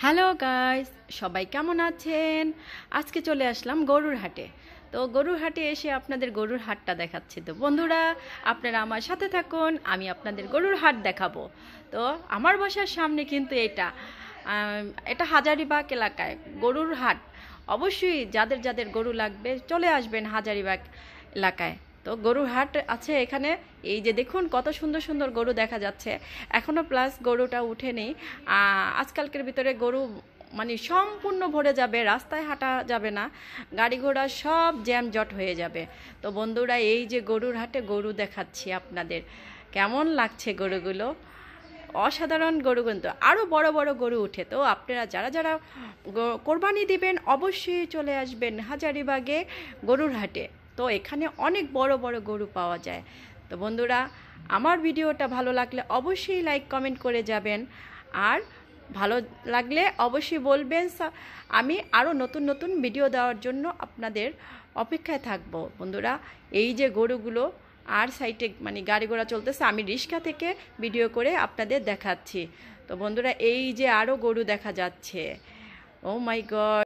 Hello guys, সবাই কেমন আছেন? আজকে চলে আসলাম গরুর হাটে। তো গরুর হাটে এসে আপনাদের গরুর হাটটা দেখাচ্ছি। তো বন্ধুরা, আপনারা আমার সাথে থাকুন, আমি আপনাদের গরুর হাট দেখাবো। তো আমার বাসার সামনে কিন্তু এটা হাজারীবাগ এলাকায় গরুর হাট। অবশ্যই যাদের যাদের গরু লাগবে চলে আসবেন হাজারীবাগ এলাকায়। তো গরুর হাট আছে এখানে। এই যে দেখুন কত সুন্দর সুন্দর গরু দেখা যাচ্ছে। এখনও প্লাস গরুটা উঠেনি। আজকালকের ভিতরে গরু মানে সম্পূর্ণ ভরে যাবে, রাস্তায় হাঁটা যাবে না, গাড়ি ঘোড়া সব জ্যামজট হয়ে যাবে। তো বন্ধুরা, এই যে গরুর হাটে গরু দেখাচ্ছি আপনাদের, কেমন লাগছে গরুগুলো? অসাধারণ গরু, কিন্তু আরও বড় বড় গরু উঠে। তো আপনারা যারা যারা কোরবানি দিবেন অবশ্যই চলে আসবেন হাজারীবাগে গরুর হাটে। তো এখানে অনেক বড় বড় গরু পাওয়া যায়। তো বন্ধুরা, আমার ভিডিওটা ভালো লাগলে অবশ্যই লাইক কমেন্ট করে যাবেন, আর ভালো লাগলে অবশ্যই বলবেন। আমি আরও নতুন নতুন ভিডিও দেওয়ার জন্য আপনাদের অপেক্ষায় থাকবো। বন্ধুরা, এই যে গরুগুলো আর সাইডে মানে গাড়ি ঘোড়া চলতেছে, আমি রিক্সা থেকে ভিডিও করে আপনাদের দেখাচ্ছি। তো বন্ধুরা, এই যে আরও গরু দেখা যাচ্ছে। ও মাই গড!